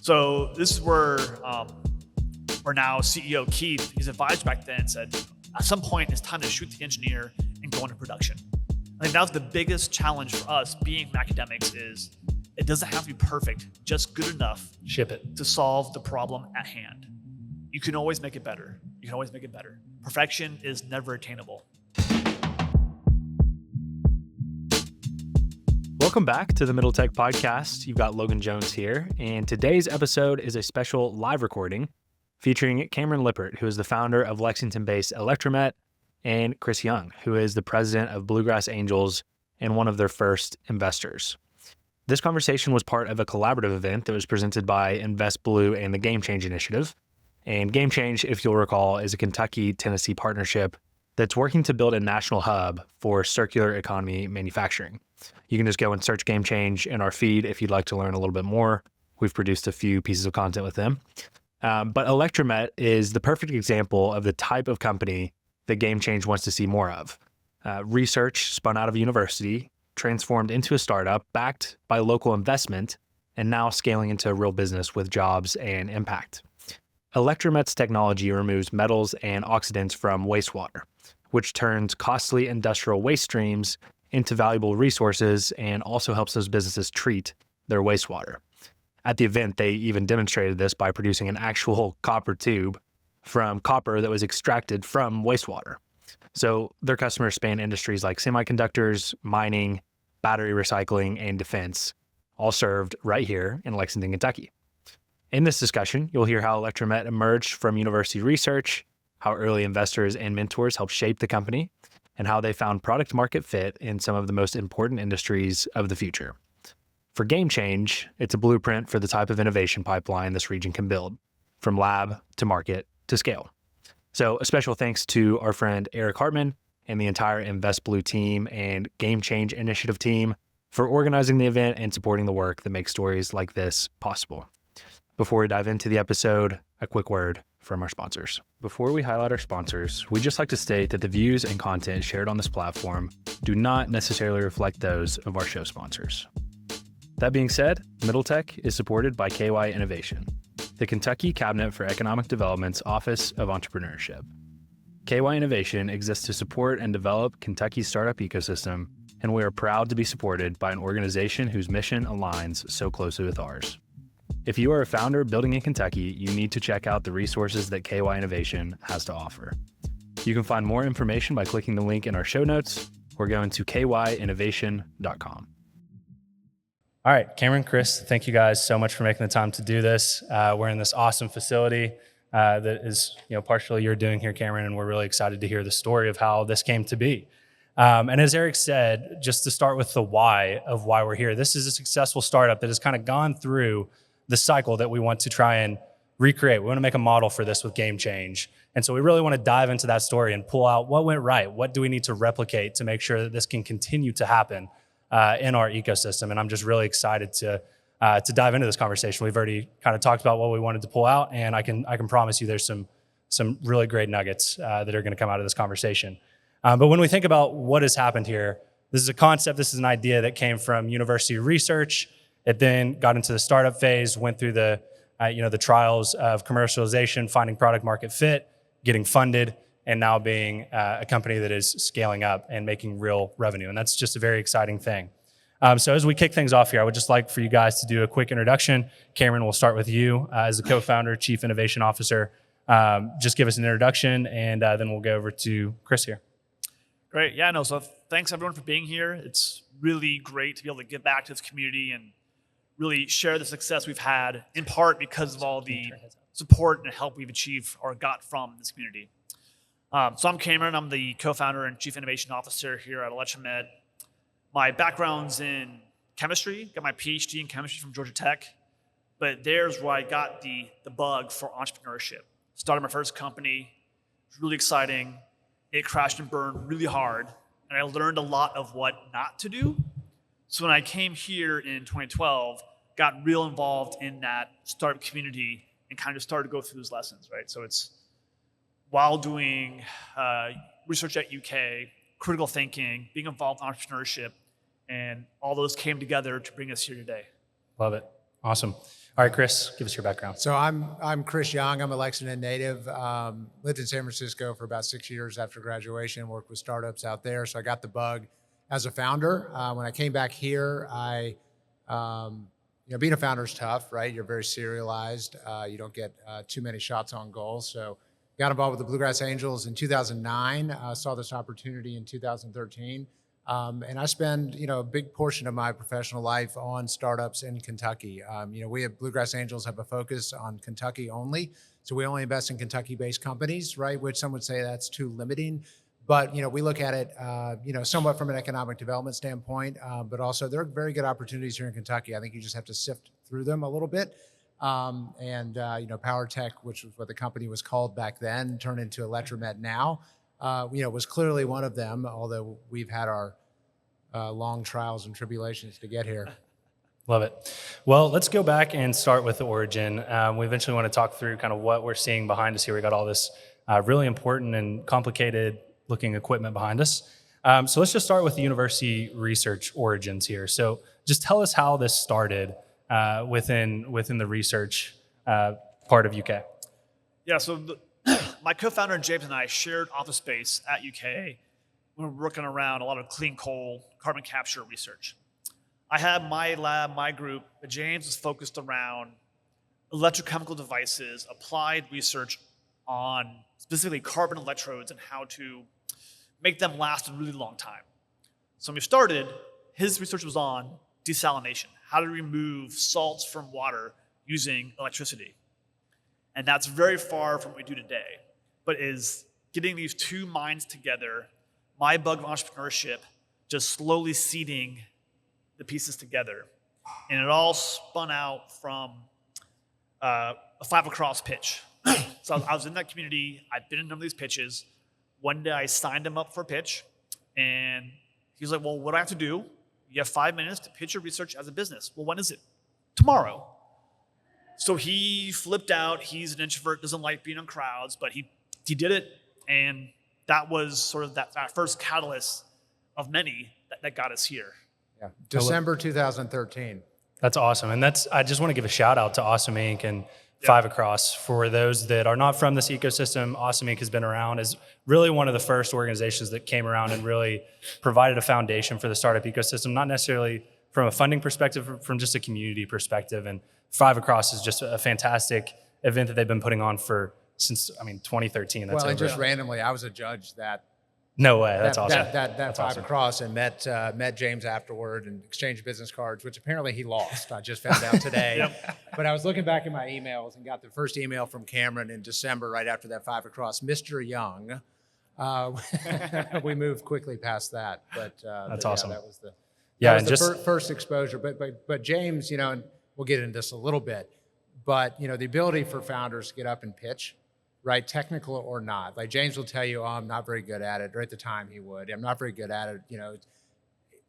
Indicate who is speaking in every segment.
Speaker 1: So this is where our now CEO Keith, his advisor back then, said, at some point it's time to shoot the engineer and go into production. I think that was the biggest challenge for us being academics is it doesn't have to be perfect, just good enough.
Speaker 2: Ship it.
Speaker 1: To solve the problem at hand. You can always make it better. You can always make it better. Perfection is never attainable.
Speaker 2: Welcome back to the Middle Tech Podcast. You've got Logan Jones here, and today's episode is a special live recording featuring Cameron Lippert, who is the founder of Lexington-based ElectraMet, and Chris Young, who is the president of Bluegrass Angels and one of their first investors. This conversation was part of a collaborative event that was presented by InvestBlue and the Game Change Initiative. And Game Change, if you'll recall, is a Kentucky-Tennessee partnership that's working to build a national hub for circular economy manufacturing. You can just go and search Game Change in our feed if you'd like to learn a little bit more. We've produced a few pieces of content with them. But ElectraMet is the perfect example of the type of company that Game Change wants to see more of. Research spun out of a university, transformed into a startup, backed by local investment, and now scaling into a real business with jobs and impact. ElectraMet's technology removes metals and oxidants from wastewater, which turns costly industrial waste streams into valuable resources and also helps those businesses treat their wastewater. At the event, they even demonstrated this by producing an actual copper tube from copper that was extracted from wastewater. So their customers span industries like semiconductors, mining, battery recycling, and defense, all served right here in Lexington, Kentucky. In this discussion, you'll hear how ElectraMet emerged from university research, how early investors and mentors helped shape the company, and how they found product market fit in some of the most important industries of the future. For Game Change, it's a blueprint for the type of innovation pipeline this region can build, from lab to market to scale. So a special thanks to our friend Eric Hartman and the entire InvestBlue team and Game Change Initiative team for organizing the event and supporting the work that makes stories like this possible. Before we dive into the episode, a quick word from our sponsors. Before we highlight our sponsors, we'd just like to state that the views and content shared on this platform do not necessarily reflect those of our show sponsors. That being said, Middle Tech is supported by KY Innovation, the Kentucky Cabinet for Economic Development's Office of Entrepreneurship. KY Innovation exists to support and develop Kentucky's startup ecosystem, and we are proud to be supported by an organization whose mission aligns so closely with ours. If you are a founder building in Kentucky, you need to check out the resources that KY Innovation has to offer. You can find more information by clicking the link in our show notes or going to kyinnovation.com. All right, Cameron, Chris, thank you guys so much for making the time to do this. We're in this awesome facility that is, partially you're doing here, Cameron, and we're really excited to hear the story of how this came to be. And as Eric said, just to start with the why of why we're here, this is a successful startup that has kind of gone through the cycle that we want to try and recreate. We want to make a model for this with Game Change. And so we really want to dive into that story and pull out what went right. What do we need to replicate to make sure that this can continue to happen in our ecosystem? And I'm just really excited to dive into this conversation. We've already kind of talked about what we wanted to pull out, and I can promise you there's some really great nuggets that are going to come out of this conversation. But when we think about what has happened here, this is a concept, this is an idea that came from university research. It then got into the startup phase, went through the trials of commercialization, finding product market fit, getting funded, and now being a company that is scaling up and making real revenue. And that's just a very exciting thing. So as we kick things off here, I would just like for you guys to do a quick introduction. Cameron, we'll start with you as the co-founder, chief innovation officer. Just give us an introduction, and then we'll go over to Chris here.
Speaker 1: Great. Yeah, no, so thanks everyone for being here. It's really great to be able to give back to this community and really share the success we've had, in part because of all the support and help we've achieved or got from this community. So I'm Cameron. I'm the co-founder and chief innovation officer here at ElectraMet. My background's in chemistry, got my PhD in chemistry from Georgia Tech, but there's where I got the bug for entrepreneurship. Started my first company, it was really exciting. It crashed and burned really hard, and I learned a lot of what not to do. So when I came here in 2012, got real involved in that startup community and kind of started to go through those lessons, right? So it's while doing research at UK, critical thinking, being involved in entrepreneurship, and all those came together to bring us here today.
Speaker 2: Love it. Awesome. All right, Chris, give us your background.
Speaker 3: So I'm Chris Young. I'm a Lexington native. Lived in San Francisco for about 6 years after graduation. Worked with startups out there. So I got the bug as a founder. When I came back here, being a founder is tough, right? You're very serialized. You don't get too many shots on goal. So got involved with the Bluegrass Angels in 2009. Saw this opportunity in 2013. And I spend, a big portion of my professional life on startups in Kentucky. We at Bluegrass Angels have a focus on Kentucky only. So we only invest in Kentucky-based companies, right? Which some would say that's too limiting. But, we look at it, somewhat from an economic development standpoint, but also there are very good opportunities here in Kentucky. I think you just have to sift through them a little bit. PowerTech, which was what the company was called back then, turned into ElectraMet now. Was clearly one of them, although we've had our long trials and tribulations to get here.
Speaker 2: Love it. Well, let's go back and start with the origin. We eventually want to talk through kind of what we're seeing behind us here. We got all this really important and complicated looking equipment behind us. So let's just start with the university research origins here. So just tell us how this started within the research part of UK.
Speaker 1: Yeah, so my co-founder James and I shared office space at UK. We were working around a lot of clean coal, carbon capture research. I had my lab, my group, but James was focused around electrochemical devices, applied research on specifically carbon electrodes and how to make them last a really long time. So when we started, his research was on desalination, how to remove salts from water using electricity. And that's very far from what we do today, but is getting these two minds together, my bug of entrepreneurship, just slowly seeding the pieces together. And it all spun out from a 5 across pitch. So I was in that community. I'd been in some of these pitches. One day I signed him up for a pitch, and he was like, well, what do I have to do? You have 5 minutes to pitch your research as a business. Well, when is it? Tomorrow. So he flipped out. He's an introvert, doesn't like being in crowds, but he did it, and that was sort of that first catalyst of many that got us here.
Speaker 3: Yeah, December 2013.
Speaker 2: That's awesome. And I just want to give a shout out to Awesome Inc. and 5 Across. For those that are not from this ecosystem, Awesome Inc. has been around as really one of the first organizations that came around and really provided a foundation for the startup ecosystem, not necessarily from a funding perspective, from just a community perspective. And 5 Across is just a fantastic event that they've been putting on since 2013. That's
Speaker 3: and just randomly, I was a judge that.
Speaker 2: No way. That's awesome.
Speaker 3: That
Speaker 2: That's
Speaker 3: 5
Speaker 2: awesome.
Speaker 3: Across and met James afterward and exchanged business cards, which apparently he lost. I just found out today.
Speaker 1: Yep.
Speaker 3: But I was looking back in my emails and got the first email from Cameron in December, right after that 5 Across. Mr. Young. We moved quickly past that, but
Speaker 2: that's awesome.
Speaker 3: That was the first exposure. But James, and we'll get into this a little bit, but the ability for founders to get up and pitch, right, technical or not. Like James will tell you, I'm not very good at it, or at the time he would. I'm not very good at it.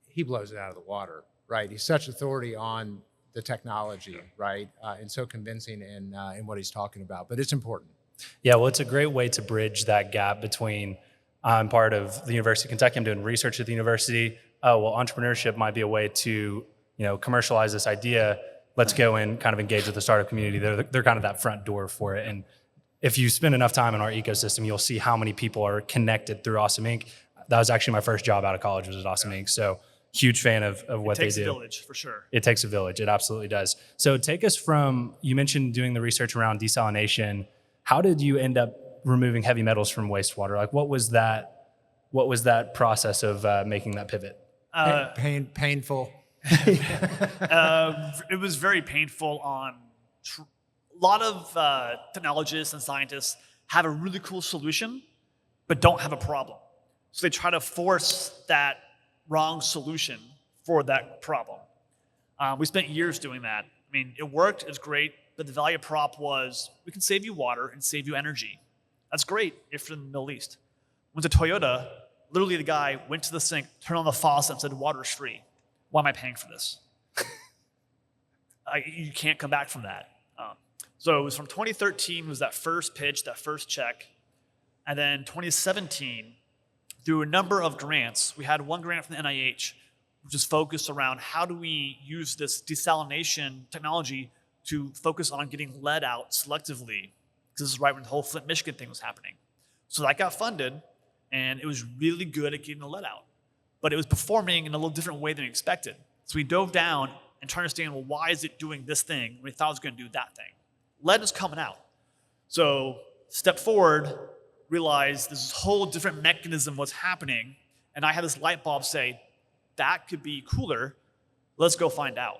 Speaker 3: He blows it out of the water, right? He's such authority on the technology, right, and so convincing in what he's talking about. But it's important.
Speaker 2: Yeah, well, it's a great way to bridge that gap between I'm part of the University of Kentucky, I'm doing research at the university. Oh, well, entrepreneurship might be a way to, commercialize this idea. Let's go and kind of engage with the startup community. They're kind of that front door for it. And if you spend enough time in our ecosystem, you'll see how many people are connected through Awesome Inc. That was actually my first job out of college, was at Awesome Inc. So huge fan of what they do. It takes
Speaker 1: a village, for sure.
Speaker 2: It takes a village. It absolutely does. So take us from, you mentioned doing the research around desalination. How did you end up removing heavy metals from wastewater? Like what was that process of making that pivot?
Speaker 3: Painful.
Speaker 1: It was very painful a lot of technologists and scientists have a really cool solution, but don't have a problem. So they try to force that wrong solution for that problem. We spent years doing that. I mean, it worked, it's great, but the value prop was, we can save you water and save you energy. That's great if you're in the Middle East. Went to Toyota, literally the guy went to the sink, turned on the faucet and said, water's free. Why am I paying for this? You can't come back from that. So it was from 2013 was that first pitch, that first check. And then 2017, through a number of grants, we had one grant from the NIH, which is focused around how do we use this desalination technology to focus on getting lead out selectively, because this is right when the whole Flint, Michigan thing was happening. So that got funded, and it was really good at getting the lead out. But it was performing in a little different way than we expected. So we dove down and tried to understand, well, why is it doing this thing when we thought it was going to do that thing? Lead is coming out. So step forward, realize this whole different mechanism was happening, and I had this light bulb say, that could be cooler. Let's go find out.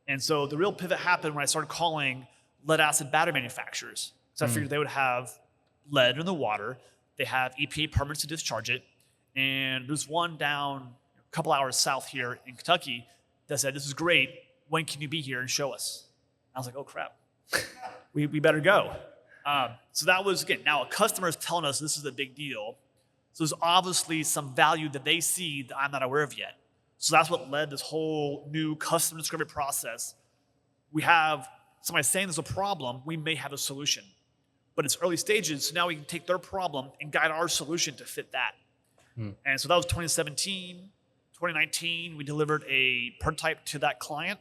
Speaker 1: And so the real pivot happened when I started calling lead acid battery manufacturers. So I figured they would have lead in the water. They have EPA permits to discharge it. And there's one down a couple hours south here in Kentucky that said, this is great. When can you be here and show us? I was like, oh, crap. we better go. So that was, again, now a customer is telling us this is a big deal. So there's obviously some value that they see that I'm not aware of yet. So that's what led this whole new customer discovery process. We have somebody saying there's a problem, we may have a solution. But it's early stages, so now we can take their problem and guide our solution to fit that. And so that was 2017. 2019, we delivered a prototype to that client,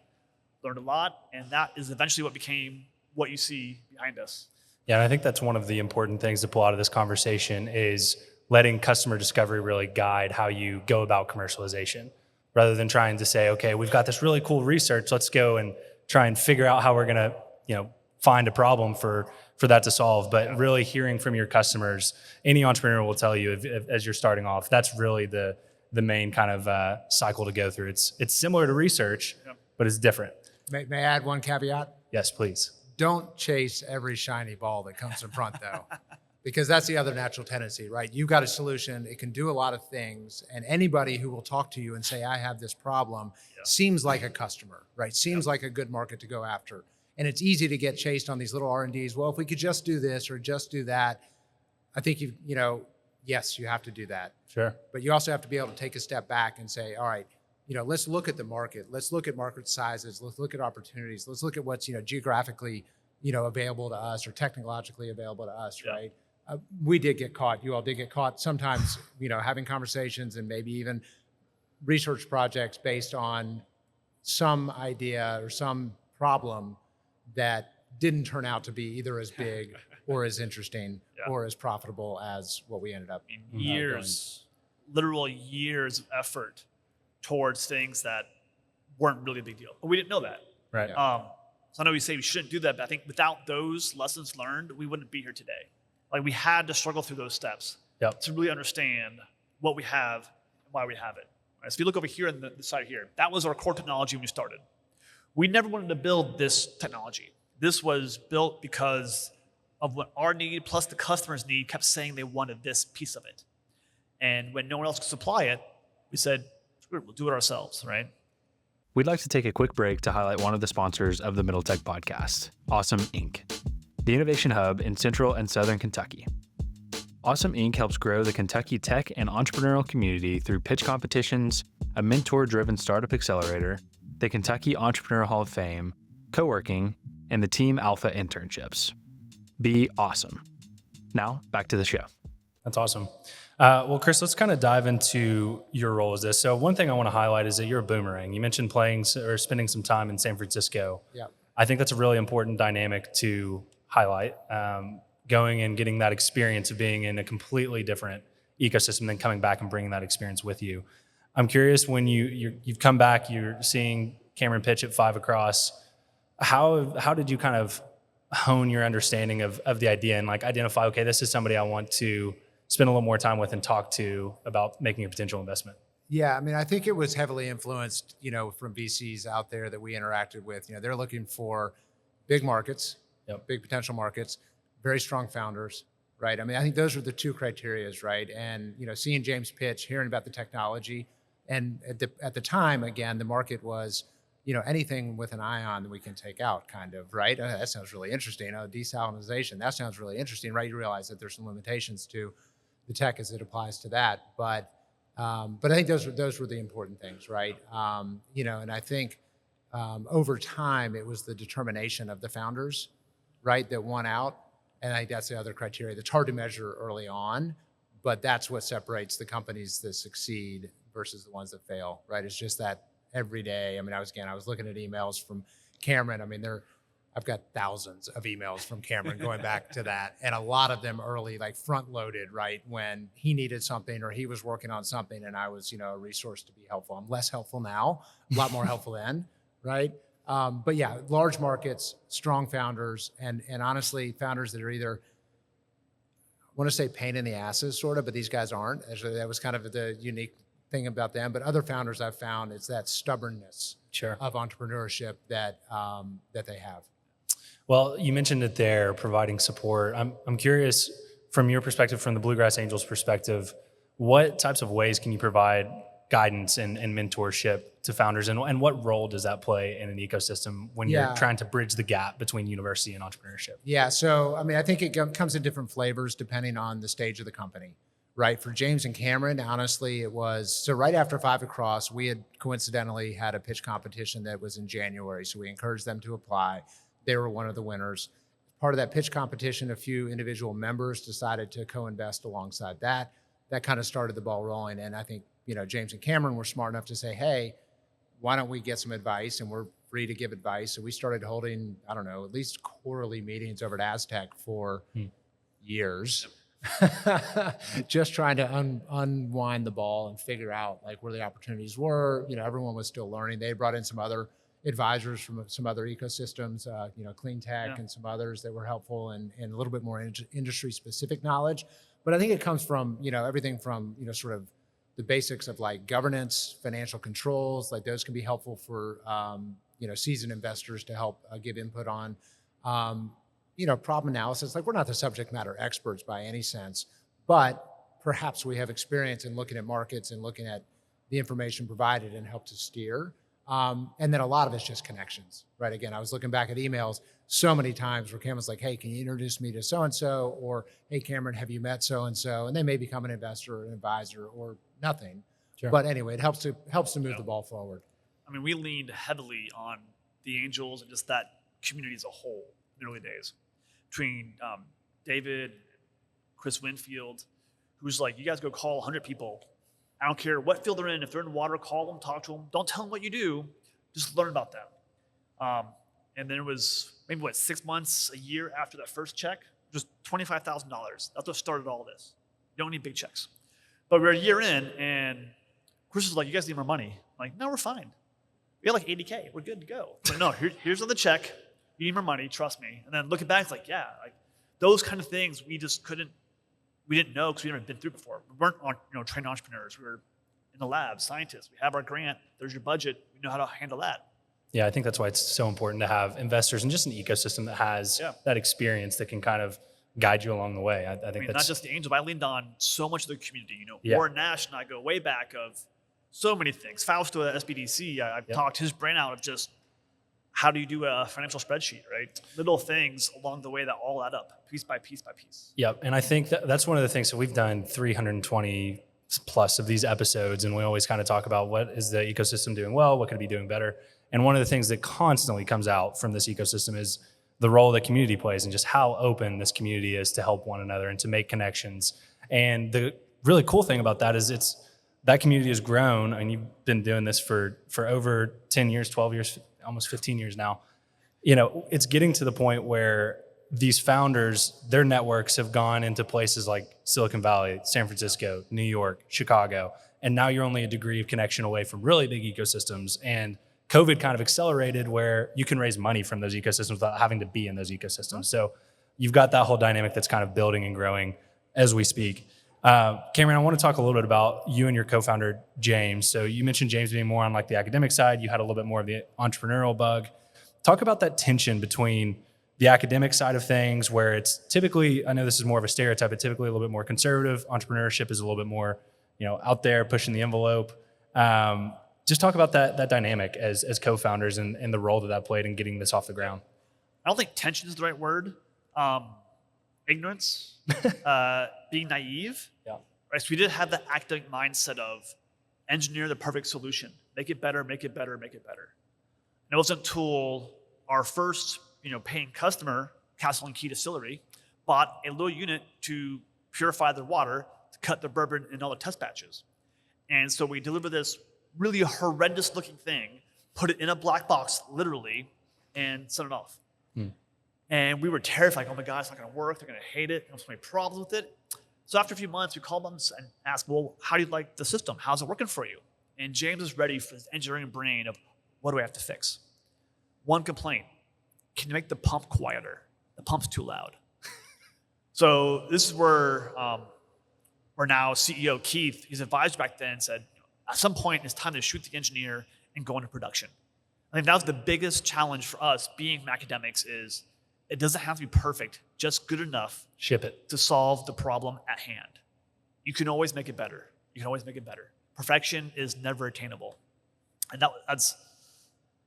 Speaker 1: learned a lot, and that is eventually what became what you see behind us.
Speaker 2: Yeah, and I think that's one of the important things to pull out of this conversation is letting customer discovery really guide how you go about commercialization, rather than trying to say, okay, we've got this really cool research, let's go and try and figure out how we're going to, find a problem for that to solve. But really hearing from your customers, any entrepreneur will tell you if as you're starting off, that's really the main kind of cycle to go through. It's similar to research, but it's different.
Speaker 3: May I add one caveat?
Speaker 2: Yes, please.
Speaker 3: Don't chase every shiny ball that comes in front, though, because that's the other natural tendency, right? You've got a solution. It can do a lot of things. And anybody who will talk to you and say, I have this problem, seems like a customer, right? Seems like a good market to go after. And it's easy to get chased on these little R&Ds. Well, if we could just do this or just do that, I think yes, you have to do that.
Speaker 2: Sure.
Speaker 3: But you also have to be able to take a step back and say, all right, let's look at the market. Let's look at market sizes. Let's look at opportunities. Let's look at what's, geographically, available to us or technologically available to us, right? We did get caught. You all did get caught sometimes, having conversations and maybe even research projects based on some idea or some problem that didn't turn out to be either as big or as interesting or as profitable as what we ended up
Speaker 1: literal years of effort towards things that weren't really a big deal. But we didn't know that.
Speaker 2: Right.
Speaker 1: So I know we say we shouldn't do that, but I think without those lessons learned, we wouldn't be here today. Like we had to struggle through those steps to really understand what we have and why we have it. Right? So if you look over here on the side here, that was our core technology when we started. We never wanted to build this technology. This was built because of what our need plus the customer's need kept saying they wanted this piece of it. And when no one else could supply it, we said, screw it, we'll do it ourselves, right?
Speaker 2: We'd like to take a quick break to highlight one of the sponsors of the Middle Tech podcast, Awesome Inc., the innovation hub in Central and Southern Kentucky. Awesome Inc. helps grow the Kentucky tech and entrepreneurial community through pitch competitions, a mentor-driven startup accelerator, the Kentucky Entrepreneur Hall of Fame, co-working, and the Team Alpha internships. Be awesome. Now, back to the show. That's awesome. Well, Chris, let's kind of dive into your role as this. So one thing I want to highlight is that you're a boomerang. You mentioned playing or spending some time in San Francisco.
Speaker 3: Yeah.
Speaker 2: I think that's a really important dynamic to highlight, going and getting that experience of being in a completely different ecosystem, then coming back and bringing that experience with you. I'm curious, when you've come back, you're seeing Cameron pitch at 5 across. How did you kind of hone your understanding of the idea and like identify, okay, this is somebody I want to spend a little more time with and talk to about making a potential investment?
Speaker 3: Yeah, I mean, I think it was heavily influenced, from VCs out there that we interacted with. They're looking for big markets, big potential markets, very strong founders, right? I mean, I think those are the two criterias, right? And, seeing James pitch, hearing about the technology, and at the time, again, the market was, anything with an ion that we can take out, kind of, right? That sounds really interesting. Desalination, that sounds really interesting, right? You realize that there's some limitations to the tech as it applies to that, but I think those were the important things, right? And I think over time it was the determination of the founders, right, that won out, and I think that's the other criteria that's hard to measure early on, but that's what separates the companies that succeed versus the ones that fail, right? It's just that every day. I mean, I was looking at emails from Cameron. I mean, they're I've got thousands of emails from Cameron going back to that, and a lot of them early, like front loaded, right when he needed something or he was working on something, and I was, a resource to be helpful. I'm less helpful now, a lot more helpful then, right? But yeah, large markets, strong founders, and honestly, founders that are either, I want to say pain in the asses, sort of, but these guys aren't. Actually, that was kind of the unique thing about them. But other founders I've found, it's that stubbornness of entrepreneurship that they have.
Speaker 2: Well, you mentioned it there, providing support. I'm curious, from your perspective, from the Bluegrass Angels perspective, what types of ways can you provide guidance and mentorship to founders, and what role does that play in an ecosystem when you're trying to bridge the gap between university and entrepreneurship?
Speaker 3: Yeah, so I think it comes in different flavors depending on the stage of the company, right? For James and Cameron, honestly, it was, so right after 5 Across, we had coincidentally had a pitch competition that was in January, so we encouraged them to apply. They were one of the winners. Part of that pitch competition, a few individual members decided to co-invest alongside that. That kind of started the ball rolling. And I think, James and Cameron were smart enough to say, hey, why don't we get some advice? And we're free to give advice. So we started holding, I don't know, at least quarterly meetings over at Aztec for years, just trying to unwind the ball and figure out like where the opportunities were. Everyone was still learning. They brought in some other advisors from some other ecosystems, clean tech and some others that were helpful and a little bit more industry specific knowledge. But I think it comes from, everything from, sort of the basics of like governance, financial controls, like those can be helpful for, seasoned investors to help give input on, problem analysis. Like we're not the subject matter experts by any sense, but perhaps we have experience in looking at markets and looking at the information provided and help to steer. And then a lot of it's just connections, right? Again, I was looking back at emails so many times where Cameron's like, hey, can you introduce me to so-and-so? Or, hey, Cameron, have you met so-and-so? And they may become an investor or an advisor or nothing. Sure. But anyway, it helps to move the ball forward.
Speaker 1: I mean, we leaned heavily on the Angels and just that community as a whole in the early days. Between David, Chris Winfield, who's like, you guys go call 100 people. I don't care what field they're in. If they're in water, call them, talk to them. Don't tell them what you do. Just learn about them. And then it was maybe, 6 months, a year after that first check, just $25,000. That's what started all this. You don't need big checks. But we're a year in, and Chris was like, you guys need more money. I'm like, no, we're fine. We got like 80K. We're good to go. But no, here's another check. You need more money. Trust me. And then looking back, it's like, yeah, like those kind of things we just couldn't. We didn't know because we never been through before. We weren't trained entrepreneurs. We were in the lab, scientists. We have our grant. There's your budget. We know how to handle that.
Speaker 2: Yeah, I think that's why it's so important to have investors and just an ecosystem that has that experience that can kind of guide you along the way. I think that's
Speaker 1: not just the Angels. I leaned on so much of the community. Warren Nash and I go way back of so many things. Fausto at SBDC, I've talked his brain out of just how do you do a financial spreadsheet, right? Little things along the way that all add up, piece by piece by piece.
Speaker 2: Yep, and I think that's one of the things. So we've done 320 plus of these episodes, and we always kind of talk about what is the ecosystem doing well, what could it be doing better. And one of the things that constantly comes out from this ecosystem is the role that community plays and just how open this community is to help one another and to make connections. And the really cool thing about that is that community has grown, and you've been doing this for over 10 years, 12 years, almost 15 years now. It's getting to the point where these founders, their networks have gone into places like Silicon Valley, San Francisco, New York, Chicago, and now you're only a degree of connection away from really big ecosystems. And COVID kind of accelerated where you can raise money from those ecosystems without having to be in those ecosystems. So you've got that whole dynamic that's kind of building and growing as we speak. Cameron, I want to talk a little bit about you and your co-founder, James. So you mentioned James being more on like the academic side. You had a little bit more of the entrepreneurial bug. Talk about that tension between the academic side of things, where it's typically, I know this is more of a stereotype, but typically a little bit more conservative. Entrepreneurship is a little bit more, out there pushing the envelope. Just talk about that dynamic as co-founders and the role that played in getting this off the ground.
Speaker 1: I don't think tension is the right word. Ignorance, being naive. Yeah. Right. So we did have the academic mindset of engineer the perfect solution, make it better, make it better, make it better. And it wasn't until our first, paying customer, Castle and Key Distillery, bought a little unit to purify their water, to cut the bourbon in all the test batches. And so we delivered this really horrendous looking thing, put it in a black box, literally, and sent it off. And we were terrified, oh my God, it's not gonna work, they're gonna hate it, there's so many problems with it. So after a few months, we called them and asked, well, how do you like the system? How's it working for you? And James was ready for his engineering brain of, what do I have to fix? One complaint, can you make the pump quieter? The pump's too loud. So this is where now CEO Keith, his advisor back then, said, at some point it's time to shoot the engineer and go into production. I think that was the biggest challenge for us being academics is it doesn't have to be perfect, just good enough
Speaker 2: Ship it.
Speaker 1: to solve the problem at hand. You can always make it better. You can always make it better. Perfection is never attainable. And that's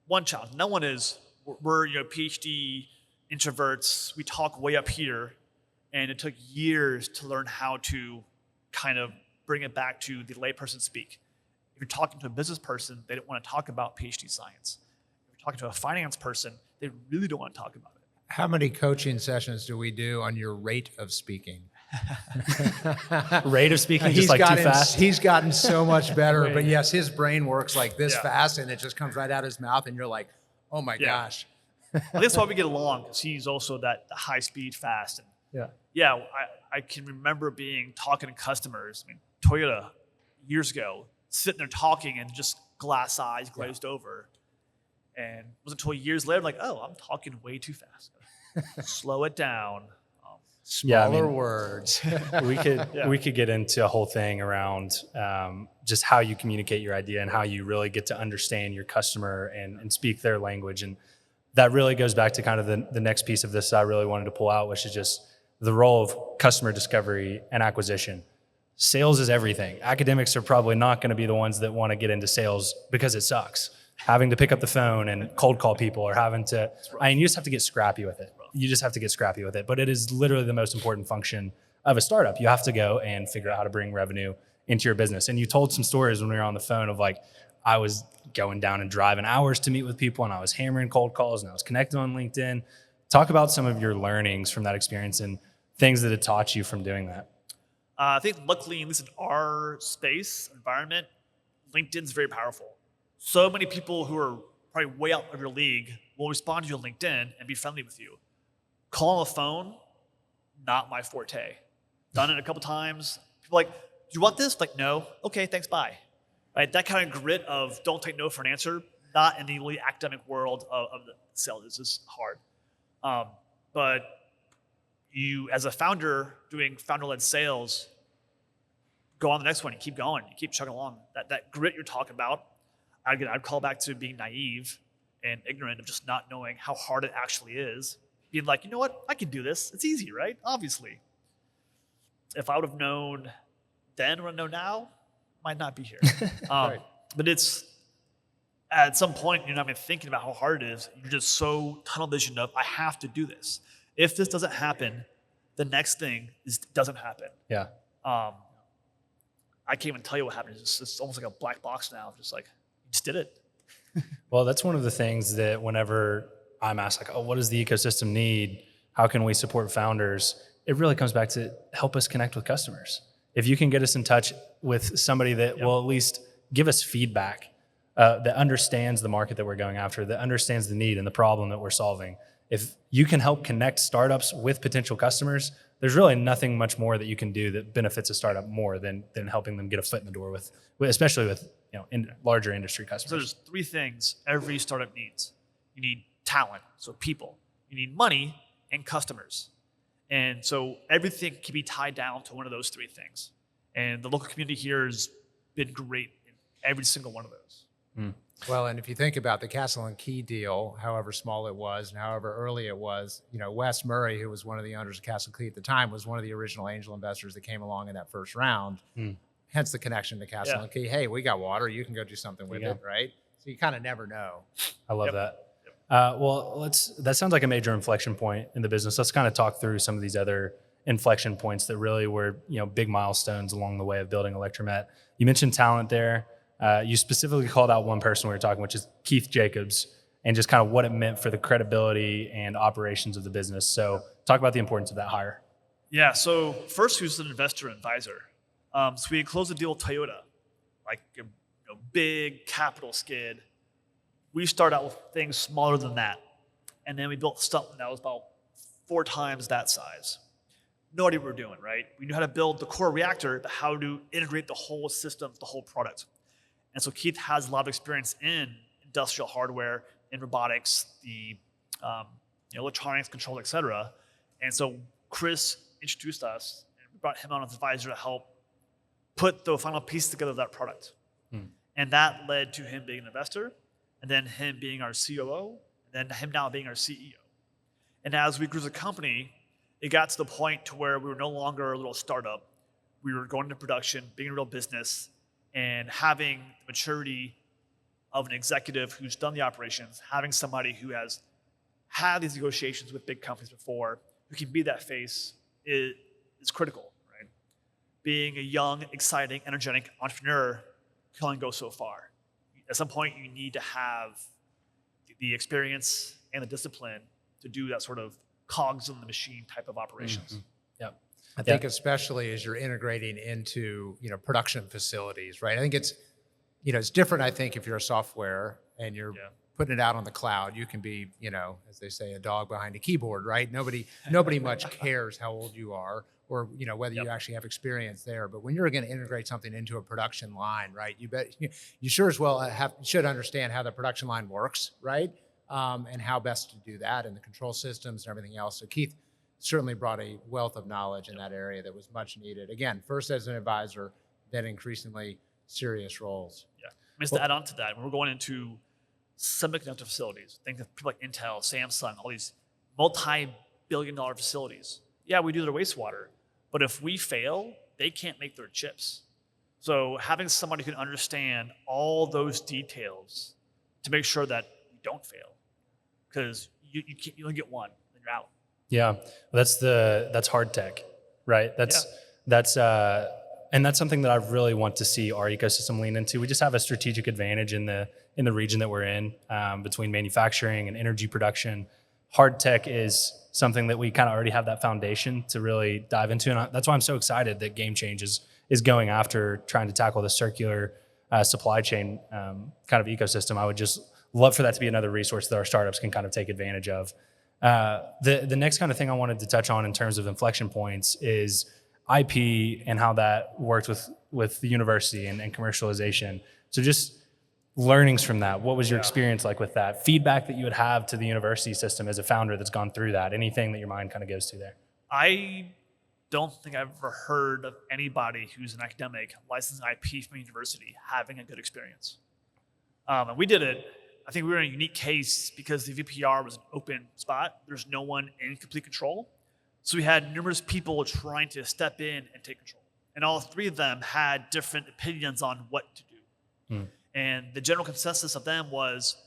Speaker 1: one challenge. No one is, we're PhD introverts, we talk way up here, and it took years to learn how to kind of bring it back to the layperson speak. If you're talking to a business person, they don't want to talk about PhD science. If you're talking to a finance person, they really don't want to talk about it.
Speaker 3: How many coaching sessions do we do on your rate of speaking?
Speaker 2: Rate of speaking, just like too fast.
Speaker 3: He's gotten so much better, but yes, his brain works like this fast, and it just comes right out of his mouth, and you're like, oh my gosh.
Speaker 1: I think that's why we get along, because he's also that high speed, fast. And I can remember talking to customers. I mean, Toyota years ago, sitting there talking and just glass eyes glazed over. And it wasn't until years later, like, oh, I'm talking way too fast. Slow it down.
Speaker 3: Smaller words.
Speaker 2: we could get into a whole thing around just how you communicate your idea and how you really get to understand your customer and speak their language. And that really goes back to kind of the next piece of this I really wanted to pull out, which is just the role of customer discovery and acquisition. Sales is everything. Academics are probably not going to be the ones that want to get into sales because it sucks. Having to pick up the phone and cold call people, or having to, you just have to get scrappy with it. You just have to get scrappy with it. But it is literally the most important function of a startup. You have to go and figure out how to bring revenue into your business. And you told some stories when we were on the phone of like, I was going down and driving hours to meet with people, and I was hammering cold calls, and I was connecting on LinkedIn. Talk about some of your learnings from that experience and things that it taught you from doing that.
Speaker 1: I think luckily, at least in our space environment, LinkedIn's very powerful. So many people who are probably way out of your league will respond to you on LinkedIn and be friendly with you. Call on the phone, not my forte. Done it a couple times. People are like, do you want this? Like, no. Okay, thanks, bye. Right? That kind of grit of don't take no for an answer, not in the elite academic world of the sales. It's just hard. But you, as a founder doing founder-led sales, go on the next one. You keep going. You keep chugging along. That grit you're talking about, I'd call back to being naive and ignorant of just not knowing how hard it actually is. Being like, you know what? I can do this. It's easy, right? Obviously. If I would have known then what I know now, might not be here.
Speaker 3: Right.
Speaker 1: But it's, at some point, you're not even thinking about how hard it is. You're just so tunnel visioned of, I have to do this. If this doesn't happen, the next thing doesn't happen.
Speaker 2: Yeah.
Speaker 1: I can't even tell you what happened. It's almost like a black box now. Just like, you just did it.
Speaker 2: Well, that's one of the things that whenever I'm asked, like, oh, what does the ecosystem need? How can we support founders? It really comes back to help us connect with customers. If you can get us in touch with somebody that will at least give us feedback, that understands the market that we're going after, that understands the need and the problem that we're solving. If you can help connect startups with potential customers, there's really nothing much more that you can do that benefits a startup more than helping them get a foot in the door with especially with in larger industry customers.
Speaker 1: So there's three things every startup needs. You need talent, so people. You need money and customers. And so everything can be tied down to one of those three things. And the local community here has been great in every single one of those.
Speaker 2: Mm.
Speaker 3: Well, and if you think about the Castle and Key deal, however small it was and however early it was, Wes Murray, who was one of the owners of Castle and Key at the time, was one of the original angel investors that came along in that first round.
Speaker 2: Mm.
Speaker 3: Hence the connection to Castle and Key. Hey, we got water. You can go do something with it, right? So you kind of never know.
Speaker 2: I love that. Well, that sounds like a major inflection point in the business. Let's kind of talk through some of these other inflection points that really were, big milestones along the way of building ElectraMet. You mentioned talent there. You specifically called out one person we were talking, which is Keith Jacobs, and just kind of what it meant for the credibility and operations of the business. So talk about the importance of that hire.
Speaker 1: Yeah, so first, who's an investor and advisor? So we had closed a deal with Toyota, like a big capital skid. We started out with things smaller than that. And then we built something that was about 4 times that size. No idea what we're doing, right? We knew how to build the core reactor, but how to integrate the whole system, the whole product. And so Keith has a lot of experience in industrial hardware, in robotics, the electronics, control, et cetera. And so Chris introduced us, and we brought him on as advisor to help put the final piece together of that product. And that led to him being an investor, and then him being our COO, and then him now being our CEO. And as we grew the company, it got to the point to where we were no longer a little startup. We were going into production, being a real business, and having the maturity of an executive who's done the operations, having somebody who has had these negotiations with big companies before, who can be that face, is critical, right? Being a young, exciting, energetic entrepreneur can only go so far. At some point, you need to have the experience and the discipline to do that sort of cogs in the machine type of operations.
Speaker 2: Yeah.
Speaker 3: I think especially as you're integrating into, production facilities, right? I think it's, it's different, I think, if you're a software and you're putting it out on the cloud. You can be, as they say, a dog behind a keyboard, right? Nobody much cares how old you are or, whether you actually have experience there. But when you're going to integrate something into a production line, right, you sure as well should understand how the production line works, right? And how best to do that and the control systems and everything else. So Keith certainly brought a wealth of knowledge in that area that was much needed. Again, first as an advisor, then increasingly serious roles.
Speaker 1: Yeah. Just to add on to that, when we're going into semiconductor facilities, think of people like Intel, Samsung, all these multi-billion-dollar facilities. Yeah, we do their wastewater, but if we fail, they can't make their chips. So having somebody who can understand all those details to make sure that you don't fail, because you only get one, then you're out.
Speaker 2: Yeah, that's hard tech, right? That's something that I really want to see our ecosystem lean into. We just have a strategic advantage in the region that we're in, between manufacturing and energy production. Hard tech is something that we kind of already have that foundation to really dive into, and that's why I'm so excited that Game Change is going after trying to tackle the circular supply chain kind of ecosystem. I would just love for that to be another resource that our startups can kind of take advantage of. The next kind of thing I wanted to touch on in terms of inflection points is IP and how that worked with the university and commercialization. So just learnings from that. What was your experience like with that? Feedback that you would have to the university system as a founder that's gone through that? Anything that your mind kind of goes to there?
Speaker 1: I don't think I've ever heard of anybody who's an academic licensed IP from a university having a good experience. And we did it. I think we were in a unique case because the VPR was an open spot. There's no one in complete control. So we had numerous people trying to step in and take control. And all 3 of them had different opinions on what to do. And the general consensus of them was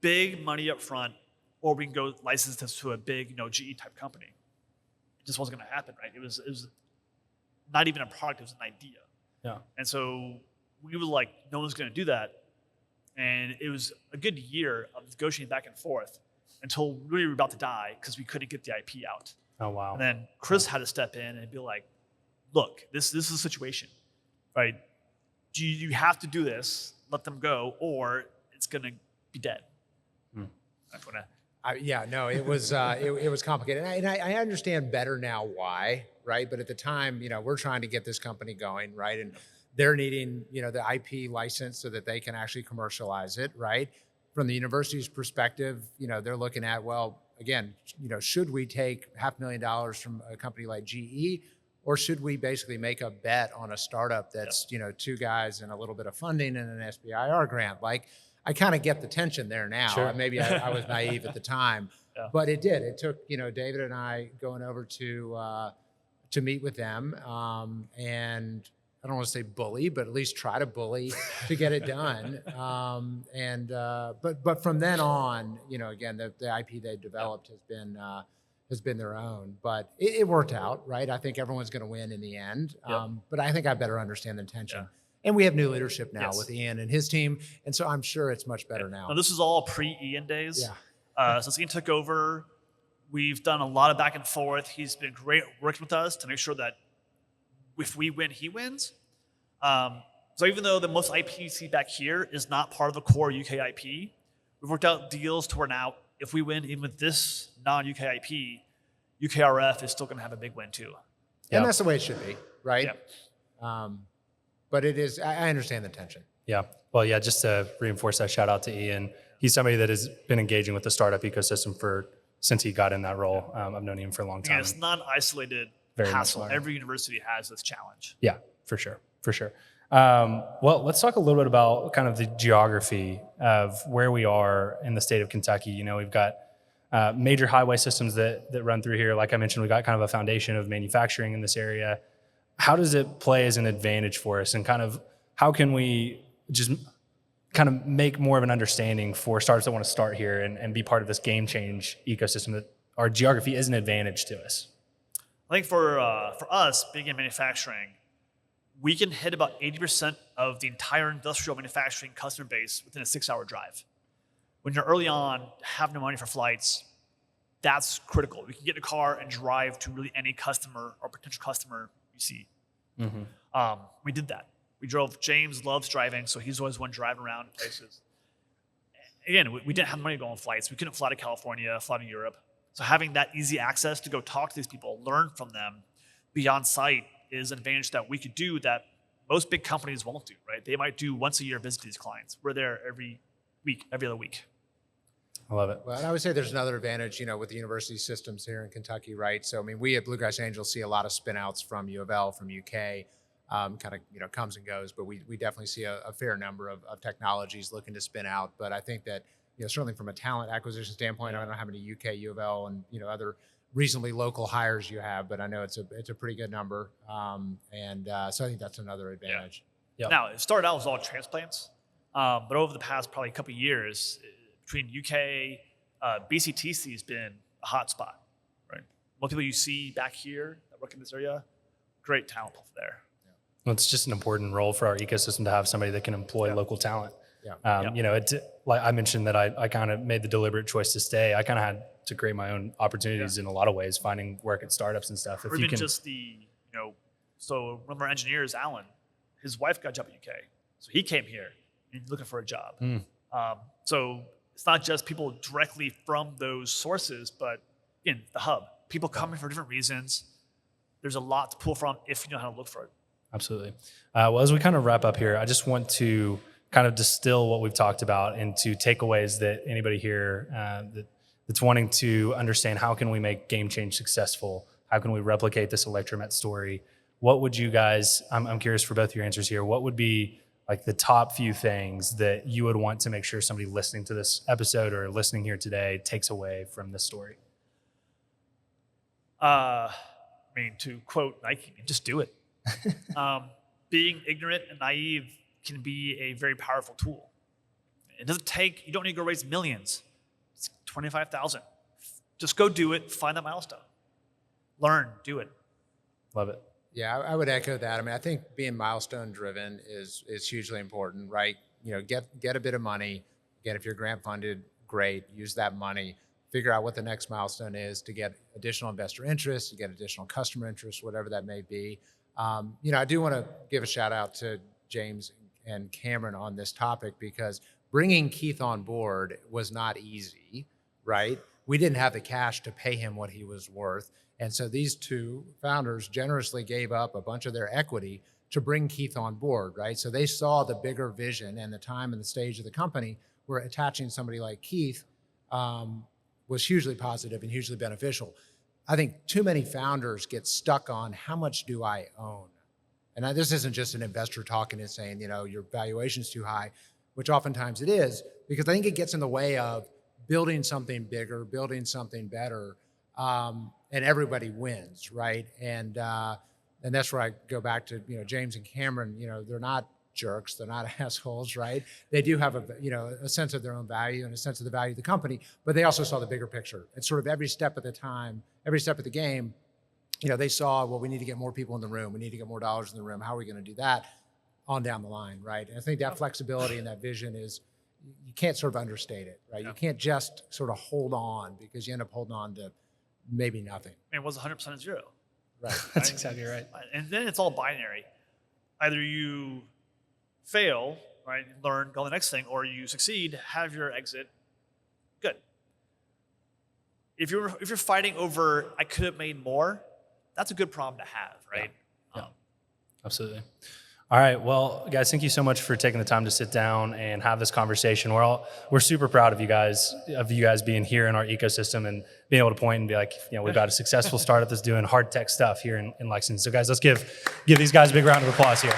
Speaker 1: big money up front, or we can go license this to a big, GE type company. It just wasn't going to happen, right? It was not even a product, it was an idea.
Speaker 2: Yeah.
Speaker 1: And so we were like, no one's going to do that. And it was a good year of negotiating back and forth until really we were about to die because we couldn't get the IP out.
Speaker 2: Oh, wow.
Speaker 1: And then Chris had to step in and be like, look, this is a situation, right? You have to do this, let them go, or it's going to be dead.
Speaker 3: It was it was complicated, and I understand better now why, right? But at the time, we're trying to get this company going, right? And they're needing, the IP license so that they can actually commercialize it, right? From the university's perspective, they're looking at, well, again, should we take $500,000 from a company like GE, or should we basically make a bet on a startup that's, 2 guys and a little bit of funding and an SBIR grant? Like, I kind of get the tension there now.
Speaker 2: Sure.
Speaker 3: Maybe I was naive at the time, but it did. It took, David and I going over to meet with them, and I don't want to say bully, but at least try to bully to get it done. But from then on, again, the IP they've developed has been their own. But it worked out, right? I think everyone's going to win in the end. But I think I better understand the tension. Yeah. And we have new leadership now with Ian and his team, and so I'm sure it's much better now.
Speaker 1: Now, this is all pre-Ian days. Yeah. Since Ian took over, we've done a lot of back and forth. He's been great working with us to make sure that if we win, he wins. So even though the most IP you see back here is not part of the core UK IP, we've worked out deals to where now, if we win even with this non-UK IP, UKRF is still going to have a big win too.
Speaker 2: Yeah.
Speaker 3: And that's the way it should be, right?
Speaker 1: Yeah.
Speaker 3: But it is, I understand the tension.
Speaker 2: Yeah. Well, yeah, just to reinforce that, shout out to Ian. He's somebody that has been engaging with the startup ecosystem since he got in that role. I've known him for a long time.
Speaker 1: Again, it's not an isolated
Speaker 2: Very much
Speaker 1: hassle.
Speaker 2: so.
Speaker 1: Every university has this challenge.
Speaker 2: Yeah, for sure. For sure. Well, let's talk a little bit about kind of the geography of where we are in the state of Kentucky. You know, we've got major highway systems that run through here. Like I mentioned, we got kind of a foundation of manufacturing in this area. How does it play as an advantage for us, and kind of how can we just kind of make more of an understanding for startups that want to start here and be part of this game change ecosystem, that our geography is an advantage to us?
Speaker 1: I think for us, being in manufacturing, we can hit about 80% of the entire industrial manufacturing customer base within a 6-hour drive. When you're early on, have no money for flights, that's critical. We can get in a car and drive to really any customer or potential customer you see.
Speaker 2: Mm-hmm.
Speaker 1: We did that. We drove. James loves driving, so he's always one driving around places. Again, we didn't have the money to go on flights. We couldn't fly to California, fly to Europe. So having that easy access to go talk to these people, learn from them, be on site is an advantage that we could do that most big companies won't do, right? They might do once a year visit these clients. We're there every week, every other week.
Speaker 2: I love it.
Speaker 3: Well, and I would say there's another advantage, with the university systems here in Kentucky, right? So, I mean, we at Bluegrass Angels see a lot of spin outs from U of L, from UK, kind of, comes and goes, but we definitely see a fair number of technologies looking to spin out. But I think that, certainly from a talent acquisition standpoint, I don't know how many UK, U of L, and, other reasonably local hires you have, but I know it's a pretty good number. So I think that's another advantage.
Speaker 2: Yeah.
Speaker 1: Now, it started out as all transplants, but over the past probably couple of years, between UK, BCTC has been a hot spot, right? Most people you see back here that work in this area, great talent there.
Speaker 2: Well, it's just an important role for our ecosystem to have somebody that can employ local talent.
Speaker 3: Yeah.
Speaker 2: Like I mentioned that I kind of made the deliberate choice to stay. I kind of had to create my own opportunities in a lot of ways, finding work at startups and stuff.
Speaker 1: Or even just so one of our engineers, Alan, his wife got a job at UK. So he came here and he's looking for a job. So it's not just people directly from those sources, but again, the hub. People coming for different reasons. There's a lot to pull from if you know how to look for it.
Speaker 2: Absolutely. Well, as we kind of wrap up here, I just want to kind of distill what we've talked about into takeaways that anybody here that's wanting to understand how can we make Game Change successful? How can we replicate this ElectraMet story? What would you guys, I'm curious for both your answers here, what would be like the top few things that you would want to make sure somebody listening to this episode or listening here today takes away from this story?
Speaker 1: To quote Nike, just do it. Being ignorant and naive can be a very powerful tool. It doesn't take, you don't need to go raise millions. It's 25,000. Just go do it, find that milestone. Learn, do it.
Speaker 2: Love it.
Speaker 3: Yeah, I would echo that. I mean, I think being milestone driven is hugely important, right? Get a bit of money. Again, if you're grant funded, great. Use that money. Figure out what the next milestone is to get additional investor interest, to get additional customer interest, whatever that may be. I do want to give a shout out to James and Cameron on this topic, because bringing Keith on board was not easy, right? We didn't have the cash to pay him what he was worth. And so these two founders generously gave up a bunch of their equity to bring Keith on board, right? So they saw the bigger vision and the time and the stage of the company, where attaching somebody like Keith was hugely positive and hugely beneficial. I think too many founders get stuck on how much do I own? And this isn't just an investor talking and saying, your valuation's too high, which oftentimes it is, because I think it gets in the way of building something bigger, building something better, and everybody wins, right? And that's where I go back to, James and Cameron, they're not jerks, they're not assholes, right? They do have a sense of their own value and a sense of the value of the company, but they also saw the bigger picture. It's sort of every step of the time, every step of the game, they saw, well, we need to get more people in the room. We need to get more dollars in the room. How are we going to do that on down the line, right? And I think that flexibility and that vision is, you can't sort of understate it, right? You can't just sort of hold on, because you end up holding on to maybe nothing.
Speaker 1: It was 100% zero.
Speaker 3: Right.
Speaker 2: That's exactly right.
Speaker 1: And then it's all binary. Either you fail, right, learn, go on the next thing, or you succeed, have your exit, good. if you're fighting over I could have made more, that's a good problem to have, right?
Speaker 2: Yeah. Absolutely. All right. Well, guys, thank you so much for taking the time to sit down and have this conversation. We're super proud of you guys being here in our ecosystem and being able to point and be like, we've got a successful startup that's doing hard tech stuff here in Lexington. So guys, let's give these guys a big round of applause here.